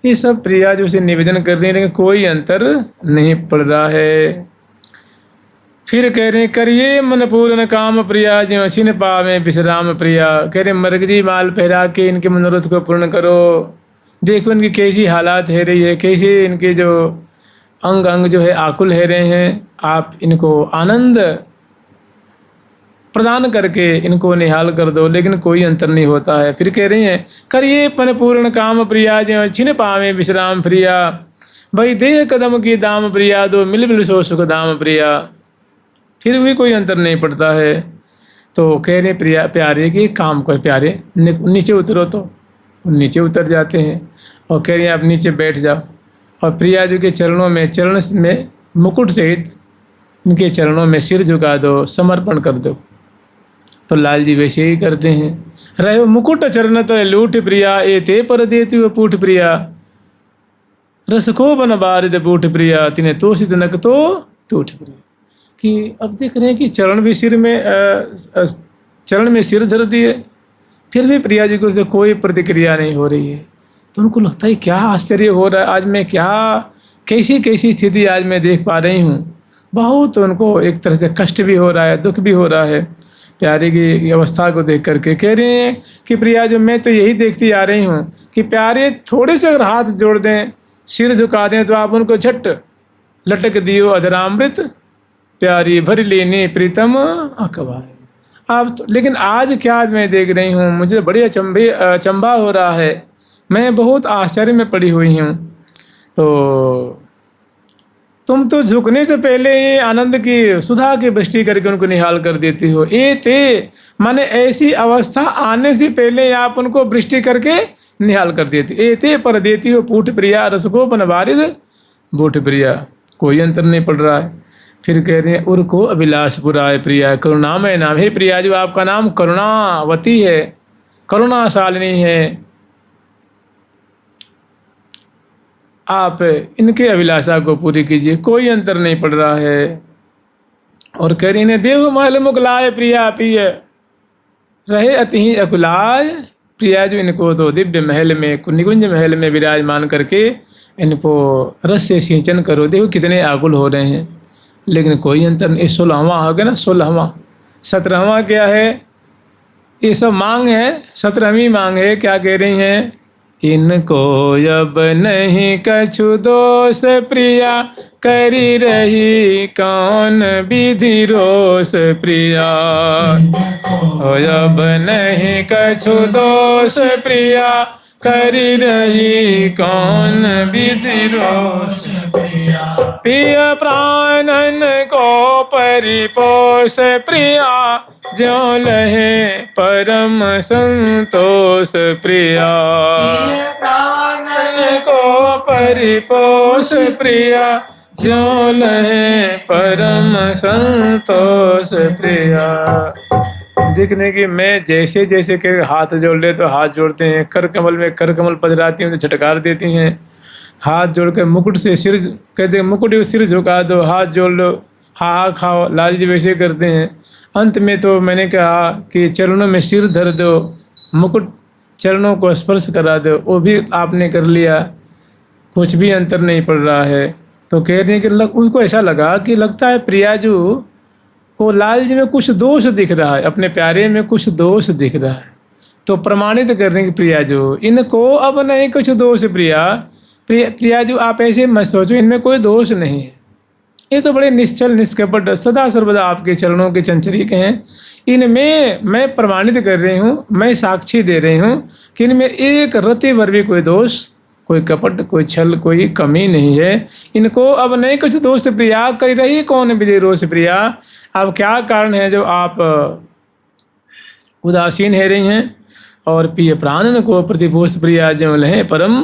ये सब प्रिया जो उसे निवेदन कर रही है, लेकिन कोई अंतर नहीं पड़ रहा है। फिर कह रहे हैं करिए मन पूर्ण काम प्रिया, जो छिन पावे विश्राम प्रिया। कह रहे मर्ग जी माल पहरा के इनके मनोरथ को पूर्ण करो। देखो इनकी कैसी हालात है रही है, कैसे इनके जो अंग अंग जो है आकुल है रहे हैं। आप इनको आनंद प्रदान करके इनको निहाल कर दो, लेकिन कोई अंतर नहीं होता है। फिर कह रही हैं करिए पन पूर्ण काम प्रिया, जो छिन पावे विश्राम प्रिया। भाई देह कदम की दाम प्रिया, दो मिल मिल सो सुख दाम प्रिया। फिर भी कोई अंतर नहीं पड़ता है। तो कह रहे प्रिया प्यारे कि काम को प्यारे नीचे उतरो, तो नीचे उतर जाते हैं और कह रहे हैं आप नीचे बैठ जाओ। और प्रिया जी के चरणों में, चरण में मुकुट सहित इनके चरणों में सिर झुका दो, समर्पण कर दो। तो लाल जी वैसे ही करते हैं। रहे मुकुट चरण तर लूट प्रिया, ए ते पर देती वो पूठ प्रिया। रस को बन बारिद पूठ प्रिया, तिन्हें तो सिद्ध नक तो टूट प्रिया। कि अब देख रहे हैं कि चरण भी सिर में चरण में सिर धर दिए, फिर भी प्रिया जी को उससे कोई प्रतिक्रिया नहीं हो रही है। तो उनको लगता है क्या आश्चर्य हो रहा है, आज मैं क्या कैसी कैसी स्थिति आज मैं देख पा रही हूँ। बहुत उनको एक तरह से कष्ट भी हो रहा है, दुख भी हो रहा है। प्यारे की अवस्था को देख करके कह रहे हैं कि प्रिया जो मैं तो यही देखती आ रही हूँ कि प्यारे थोड़े से अगर हाथ जोड़ दें, सिर झुका दें तो आप उनको झट लटक दियो अधरामृत, प्यारी भर लेने प्रीतम अखबार। आप तो, लेकिन आज क्या मैं देख रही हूँ, मुझे बड़ी अचंभा हो रहा है, मैं बहुत आश्चर्य में पड़ी हुई हूँ। तो तुम तो झुकने से पहले ही आनंद की सुधा की वृष्टि करके उनको निहाल कर देती हो। ए ते माने ऐसी अवस्था आने से पहले आप उनको वृष्टि करके निहाल कर देती। ए ते पर देती हो पूठ प्रिया रसगोपन वारिद बूठ प्रिया। कोई अंतर नहीं पड़ रहा है। फिर कह रहे हैं उर को अभिलाषपुराय प्रिया, करुणामय नाम है प्रिया, जो आपका नाम करुणावती है, करुणाशालिनी है। आप इनके अभिलाषा को पूरी कीजिए, कोई अंतर नहीं पड़ रहा है। और कह रही ने देव महल मुगलाय प्रिया पिय रहे अति ही अकुलाय प्रिया, जो इनको तो दिव्य महल में निकुंज महल में विराजमान करके इनको रस से सिंचन करो। देखो कितने आकुल हो रहे हैं, लेकिन कोई अंतर नहीं। 16वां हो गया ना, 16वां। 17वां क्या है, ये सब मांग है। 17वीं मांग है, क्या कह रही हैं, इनको अब नहीं कछु दोष प्रिया, करी रही कौन विधि रोष प्रिया। अब नहीं कछु दोष प्रिया, करी रही कौन विधि रोष प्रिया। प्रिय प्राणन को परिपोष प्रिया, ज्यों लहे परम संतोष प्रिया। प्राणन को परिपोष प्रिया, ज्यों लहे परम संतोष प्रिया। देखने की मैं जैसे जैसे के हाथ जोड़ ले तो हाथ जोड़ते हैं, कर कमल में कर कमल पधराती हूँ तो झटकार देती हैं। हाथ जोड़ कर मुकुट से सिर कहते हैं, मुकुट सिर झुका दो, हाथ जोड़ लो, हा खाओ, लाल जी वैसे करते हैं। अंत में तो मैंने कहा कि चरणों में सिर धर दो, मुकुट चरणों को स्पर्श करा दो, वो भी आपने कर लिया, कुछ भी अंतर नहीं पड़ रहा है। तो कह रहे हैं कि उनको ऐसा लगा कि लगता है प्रियाजू को लाल जी में कुछ दोष दिख रहा है, अपने प्यारे में कुछ दोष दिख रहा है। तो प्रमाणित कर रहे हैं कि प्रियाजू इनको अब नहीं कुछ दोष प्रियाजू आप ऐसे मत सोचो, इनमें कोई दोष नहीं है। ये तो बड़े निश्चल निष्कपट सदा सर्वदा आपके चरणों के चंचरिक हैं। इनमें मैं प्रमाणित कर रही हूँ, मैं साक्षी दे रही हूँ कि इनमें एक रति भर भी कोई दोष, कोई कपट, कोई छल, कोई कमी नहीं है। इनको अब नहीं कुछ दोष प्रिया, कर रही कौन विधि रोष प्रिया। अब क्या कारण है जो आप उदासीन है रही हैं। और प्रिय प्राणन को प्रतिपोष प्रिया, जो लहे परम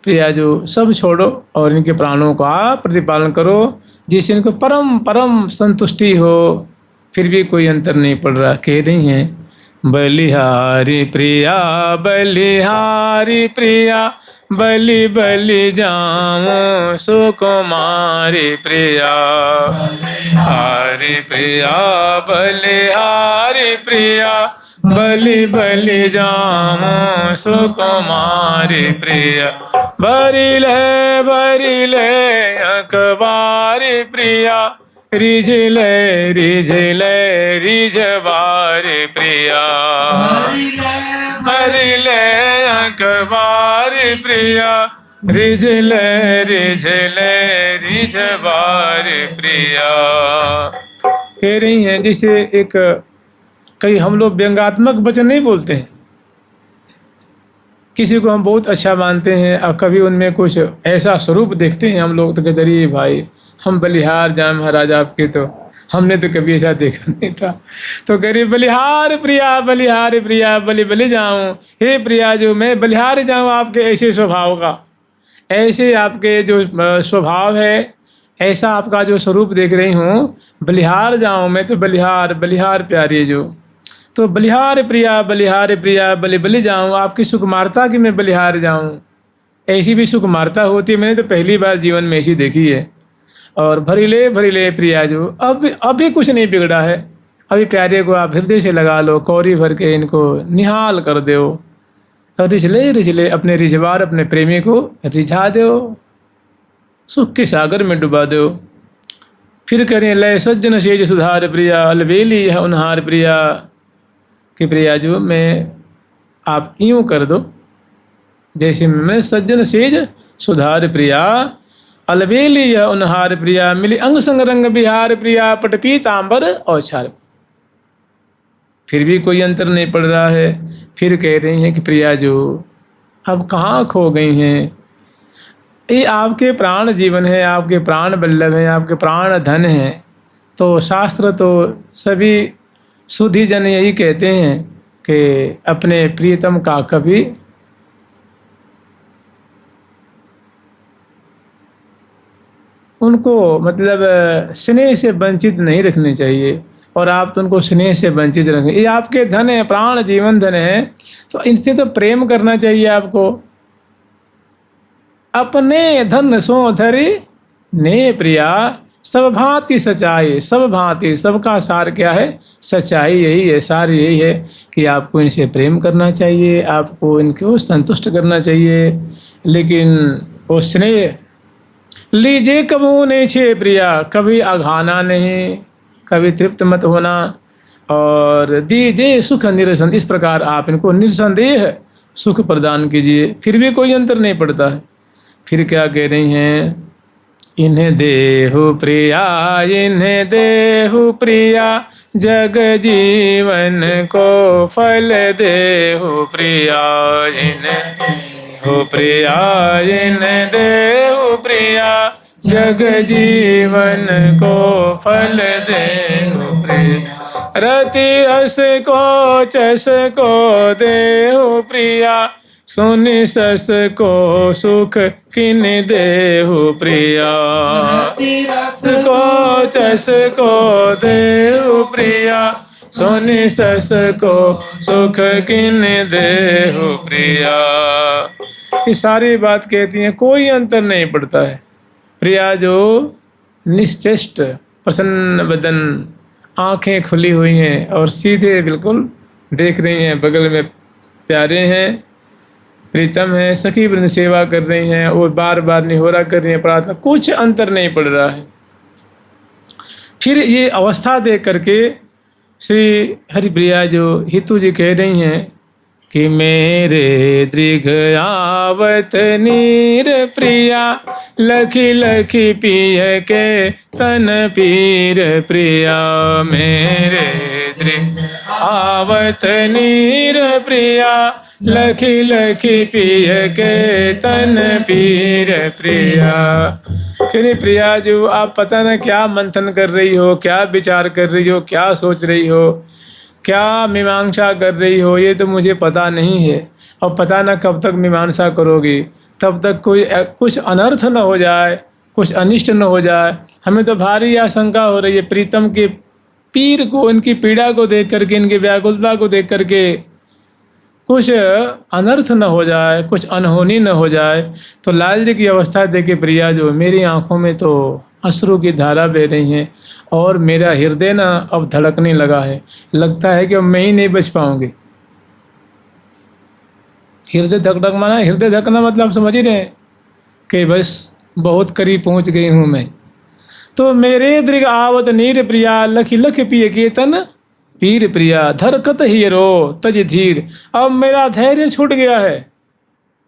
प्रिया, जो सब छोड़ो और इनके प्राणों का प्रतिपालन करो, जिससे इनको परम परम संतुष्टि हो। फिर भी कोई अंतर नहीं पड़ रहा। कह रही हैं बलिहारी प्रिया, बलिहारी प्रिया, बलि बलि जाऊं सुकुमारी प्रिया। हारी प्रिया बलिहारी प्रिया, बलि बलि जाऊं सुकुमारी प्रिया। भरी ले अखबारी प्रिया, रिझले रिझबारी प्रिया। भरी ले अखबारी प्रिया, रिझले रिझबारी प्रिया। कह रही हैं जैसे एक कई हम लोग व्यंग्यात्मक वचन नहीं बोलते हैं, किसी को हम बहुत अच्छा मानते हैं और कभी उनमें कुछ ऐसा स्वरूप देखते हैं हम लोग तो कहते अरे भाई हम बलिहार जाए महाराज आपके, तो हमने तो कभी ऐसा देखा नहीं था। तो कह रही बलिहार प्रिया, बलिहार प्रिया, बलि बलि जाऊं, हे प्रिया जो मैं बलिहार जाऊं आपके ऐसे स्वभाव का, ऐसे आपके जो स्वभाव है, ऐसा आपका जो स्वरूप देख रही हूँ, बलिहार जाऊं मैं तो बलिहार बलिहार प्यारी जो, तो बलिहार प्रिया बलि बलि जाऊं, आपकी सुकुमारता की मैं बलिहार जाऊं। ऐसी भी सुकुमारता होती है, मैंने तो पहली बार जीवन में ऐसी देखी है। और भरी ले प्रिया जो, अभी कुछ नहीं बिगड़ा है, अभी प्यारे को आप हृदय से लगा लो, कौरी भर के इनको निहाल कर दो और रिझले अपने रिझवार अपने प्रेमी को रिझा दो, सुख के सागर में डुबा दो। फिर करें लय सज्जन शेज सुधार प्रिया, अलबेली है उनहार प्रिया, कि प्रिया जो मैं आप यूँ कर दो जैसे मैं सज्जन सेज सुधार प्रिया, अलबेली यह उनहार प्रिया, मिली अंग संग रंग बिहार प्रिया, पट पीतांबर औछार। फिर भी कोई अंतर नहीं पड़ रहा है। फिर कह रही हैं कि प्रिया जो अब कहाँ खो गई हैं, ये आपके प्राण जीवन है, आपके प्राण बल्लभ हैं, आपके प्राण धन हैं। तो शास्त्र तो सभी सुधी जन यही कहते हैं कि अपने प्रियतम का कभी उनको मतलब स्नेह से वंचित नहीं रखने चाहिए, और आप तो उनको स्नेह से वंचित रखें। ये आपके धन है, प्राण जीवन धन है, तो इनसे तो प्रेम करना चाहिए आपको। अपने धन सो धरी ने प्रिया, सब भांति सच्चाई, सब भांति, सबका सार क्या है, सच्चाई यही है, सार यही है कि आपको इनसे प्रेम करना चाहिए, आपको इनको संतुष्ट करना चाहिए। लेकिन वो स्नेह लीजिए कबू नहीं छे प्रिया, कभी अघाना नहीं, कभी तृप्त मत होना, और दीजिए सुख निरसन, इस प्रकार आप इनको निसंदेह सुख प्रदान कीजिए। फिर भी कोई अंतर नहीं पड़ता है। फिर क्या कह रही हैं, इन्हें देहु प्रिया, इन्हें देहु प्रिया, जग जीवन को फल देहु प्रिया, इन्हें देहु प्रिया, इन्हें देहु प्रिया, जग जीवन को फल देहु प्रिया, रति रस को चस को देहु प्रिया, सुनि सस को सुख किन देहु प्रिया, रस को चस को देहु प्रिया, सुनि सस को सुख किन देहु प्रिया। ये सारी बात कहती हैं, कोई अंतर नहीं पड़ता है। प्रिया जो निश्चेष्ट प्रसन्न बदन, आंखें खुली हुई हैं और सीधे बिल्कुल देख रही हैं, बगल में प्यारे हैं, प्रीतम है, सखी वृंद सेवा कर रही हैं और बार बार निहोरा कर रही हैं, प्रार्थना, कुछ अंतर नहीं पड़ रहा है। फिर ये अवस्था देख करके श्री हरिप्रिया जो हितु जी कह रही हैं कि मेरे दृघ आवत नीर प्रिया, लखी लखी पिय के तन पीर प्रिया, मेरे दृघ आवत नीर प्रिया, लखी लखी पिय के तन पीर प्रिया। क्यों प्रिया जो आप पता न क्या मंथन कर रही हो, क्या विचार कर रही हो, क्या सोच रही हो, क्या मीमांसा कर रही हो, ये तो मुझे पता नहीं है, और पता न कब तक मीमांसा करोगी, तब तक कोई कुछ अनर्थ न हो जाए, कुछ अनिष्ट न हो जाए। हमें तो भारी आशंका हो रही है, प्रीतम के पीर को, इनकी पीड़ा को देख करके, इनकी व्याकुलता को देख करके कुछ अनर्थ न हो जाए, कुछ अनहोनी न हो जाए। तो लाल जी की अवस्था देखे प्रिया जो मेरी आंखों में तो अश्रु की धारा बह रही हैं, और मेरा हृदय ना अब धड़कने लगा है, लगता है कि अब मैं ही नहीं बच पाऊंगी। हृदय धक माना, हृदय धकना मतलब समझ ही रहे हैं कि बस बहुत करीब पहुंच गई हूँ मैं। तो मेरे दृग आवत नीर प्रिया, लखी लख पिय केतन पीर प्रिया, धरकत ही रो तज धीर, अब मेरा धैर्य छूट गया है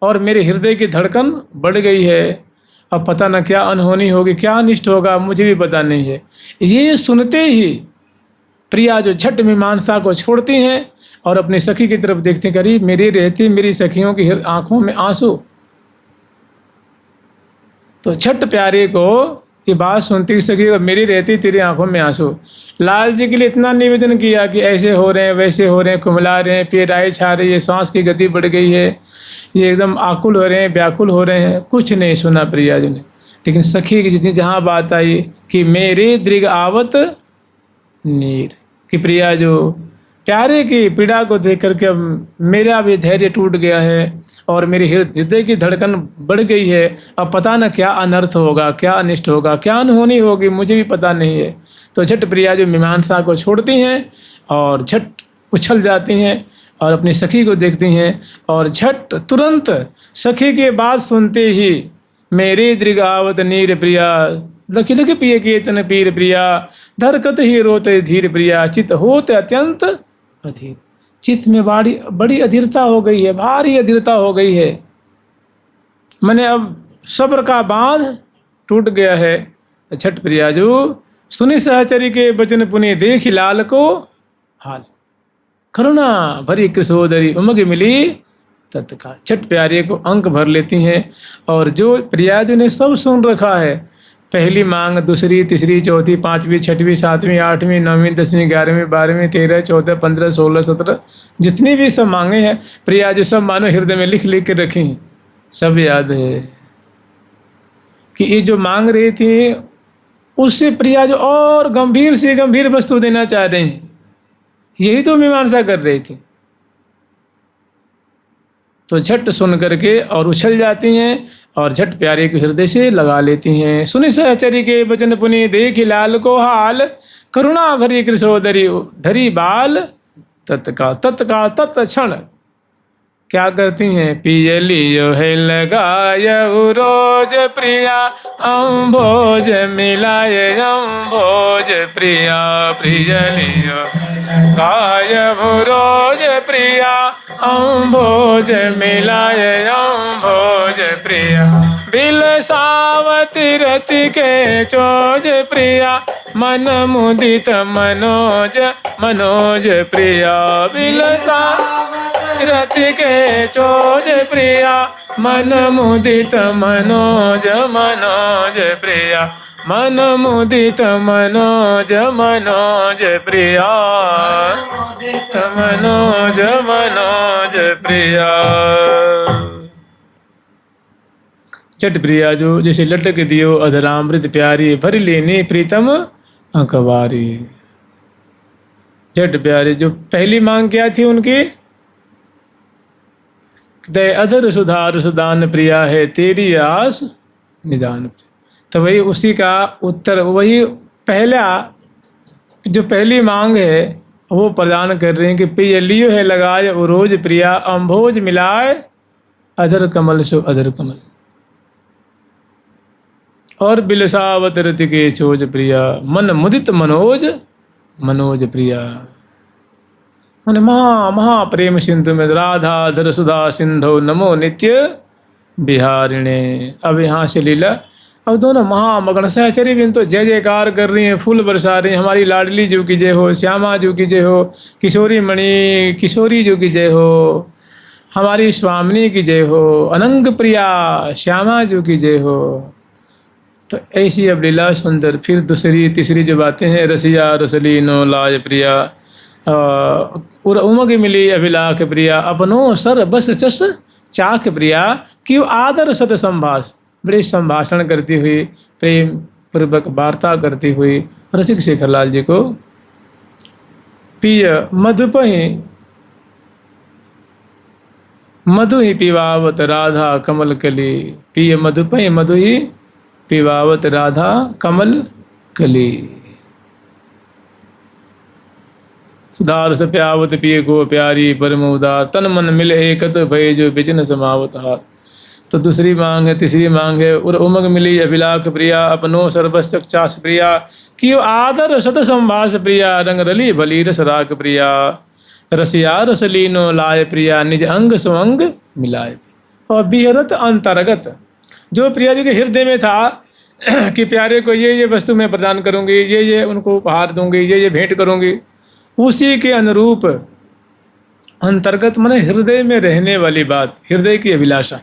और मेरे हृदय की धड़कन बढ़ गई है। अब पता न क्या अनहोनी होगी, क्या अनिष्ट होगा, मुझे भी पता नहीं है। ये सुनते ही प्रिया जो झट मीमांसा को छोड़ती हैं और अपनी सखी की तरफ देखते हैं, करीब मेरी रहती मेरी सखियों की आंखों में आंसू। तो झट प्यारे को ये बात सुनती सकी, मेरी रहती तेरी आंखों में आंसू। लाल जी के लिए इतना निवेदन किया कि ऐसे हो रहे हैं, वैसे हो रहे हैं, कुमला रहे हैं, पेराई छा रही है, सांस की गति बढ़ गई है, ये एकदम आकुल हो रहे हैं, व्याकुल हो रहे हैं, कुछ नहीं सुना प्रिया जी ने। लेकिन सखी की जितनी जहाँ बात आई कि मेरे दृग आवत नीर, कि प्रिया जो प्यारे की पीड़ा को देख करके अब मेरा भी धैर्य टूट गया है और मेरी हृदय की धड़कन बढ़ गई है। अब पता न क्या अनर्थ होगा, क्या अनिष्ट होगा, क्या अनहोनी होगी, मुझे भी पता नहीं है। तो झट प्रिया जो मीमांसा को छोड़ती हैं और झट उछल जाती हैं और अपनी सखी को देखती हैं और झट तुरंत सखी के बात सुनते ही मेरे दृगावत नीर प्रिया, लखी लखी पिय केतन पीर प्रिया, धरकत ही रोते धीर प्रिया, चित होते अत्यंत अधीर। चित्त में बड़ी अधीरता हो गई है, भारी अधीरता हो गई है। मैंने अब सब्र का बांध टूट गया है। छठ प्रियाजू सुनि सहचरी के बचन पुनि देख लाल को हाल, करुणा भरी कृषोदरी उमग मिली तत्काल। छठ प्यारे को अंक भर लेती हैं। और जो प्रियाजू ने सब सुन रखा है, पहली मांग, दूसरी, तीसरी, चौथी, पाँचवीं, छठवीं, सातवीं, आठवीं, नौवीं, 10वीं, 11वीं, 12वीं, 13, 14, 15, 16, 17, जितनी भी सब मांगे हैं प्रियाजू सब मानो हृदय में लिख लिख के रखी, सब याद है कि ये जो मांग रही थी उससे प्रियाजू और गंभीर से गंभीर वस्तु देना चाह रहे हैं। यही तो मीमांसा कर रही थी। तो झट सुन करके और उछल जाती हैं और झट प्यारे के हृदय से लगा लेती हैं। सुनि सहचरी के बचन पुनि देख लाल को हाल, करुणा भरी कृषोदरी धरी बाल तत्काल। तत्काल तत्क्षण क्या करती हैं? पियलियो है लगाय रोज प्रिया अम्भोज मिलाए अम्भोज प्रिया, प्रियलियो गाय रोज प्रिया अम्भोज मिलाए अम्भोज प्रिया, बिल सावती रति के चोज प्रिया, मन मुदित मनोज मनोज प्रिया, बिल रति के चोज प्रिया, मन मुदित मनोज मनोज प्रिया, मन मुदित मनोज मनोज प्रिया, मनोज मनोज प्रिया। छठ प्रिया जो जैसे लटक दियो अधरामृत प्यारी, भर लेनी प्रीतम अखबारी। छठ प्यारी जो पहली मांग क्या थी उनकी? दय अधर सुधार सुदान प्रिया है तेरी आस निदान। तो वही उसी का उत्तर, वही पहला जो पहली मांग है वो प्रदान कर रहे हैं कि पियलियो है लगाए रोज प्रिया अम्भोज मिलाए अधर कमल सो अधर कमल, और बिलसावत रति के चोज प्रिया, मन मुदित मनोज मनोज प्रिया। मन महा महा प्रेम सिंधु में राधा धर सुधा सिंधु नमो नित्य बिहारिणे। अब यहाँ से लीला, अब दोनों महामगन सहचरी बिन तो जय जयकार कर रही हैं, फूल बरसा रही हैं। हमारी लाडली जू की जय हो, श्यामा जू की जय हो, किशोरी मणि किशोरी जू की जय हो, हमारी स्वामिनी की जय हो, अनंग प्रिया श्यामा जू की जय हो। तो ऐसी अब लीला सुंदर। फिर दूसरी तीसरी जो बातें हैं, रसिया रसली नो लाज प्रिया, उर उमग मिली अभिलाख प्रिया, अपनो सर बस चस चाक प्रिया, क्यों आदर सत संभाष। बड़े संभाषण करती हुई, प्रेम पूर्वक वार्ता करती हुई रसिक शेखरलाल जी को पिय मधुपहि मधु ही पिवावत राधा कमल कली, पिय मधुपहि मधु ही पिवावत राधा कमल कली। सुधार से प्यावत पिय गो प्यारी परम उदार, तन मन मिल एकत भय जो बिचन समावत हाथ। तो दूसरी मांग है, तीसरी मांग है, उर उमग मिली अभिलाख प्रिया, अपनो सर्वस्व चास प्रिया, कियो आदर सत संभाष प्रिया, रंग रली भली रस राग प्रिया, रसिया रसलीनो लाय प्रिया, निज अंग स्वंग मिलाए। और बिहरत अंतर्गत जो प्रिया जी के हृदय में था कि प्यारे को ये वस्तु मैं प्रदान करूंगी, ये उनको उपहार दूंगी, ये भेंट करूंगी, उसी के अनुरूप अंतर्गत माने हृदय में रहने वाली बात, हृदय की अभिलाषा।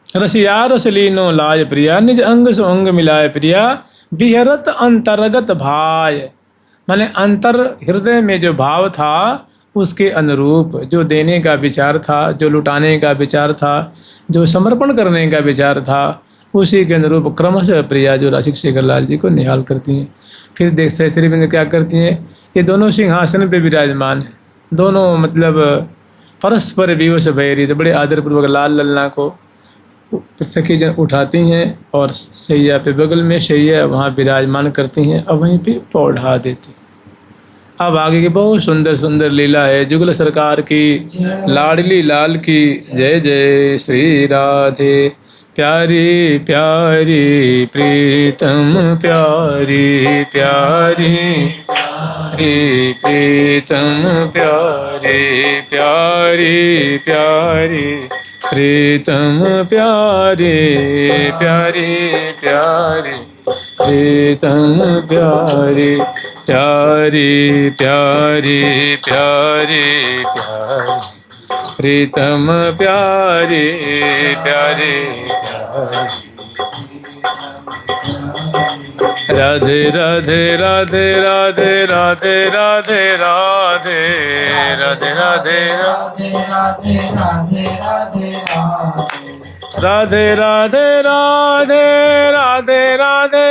रसिया रसलीनो लाय प्रिया, निज अंग सो अंग मिलाए प्रिया, बिहरत अंतर्गत भाय, माने अंतर हृदय में जो भाव था उसके अनुरूप, जो देने का विचार था, जो लुटाने का विचार था, जो समर्पण करने का विचार था, उसी के अनुरूप क्रमशः प्रिया जो रसिक शेखरलाल जी को निहाल करती हैं। फिर देख सहचरी बिंद क्या करती हैं, ये दोनों सिंहासन पे विराजमान हैं, दोनों मतलब परस्पर विवश भैरी। तो बड़े आदरपूर्वक लाल लल्ला को सखी जन उठाती हैं और सैया पे बगल में शैया वहाँ विराजमान करती हैं और वहीं पे पौढ़ा देती। अब आगे की बहुत सुंदर सुंदर लीला है। जुगल सरकार की, लाडली लाल की जय जय श्री राधे। प्यारे प्यारे प्रीतम प्यारे प्यारे प्यारे प्रीतम प्यारे प्यारे प्यारे प्रीतम प्यारे प्यारे प्यारे प्रीतम प्यारे प्यारे प्यारे प्यारे प्यारे प्रीतम प्यारे प्यारे राधे राधे राधे राधे राधे राधे राधे राधे राधे राधे राधे राधे राधे राधे राधे राधे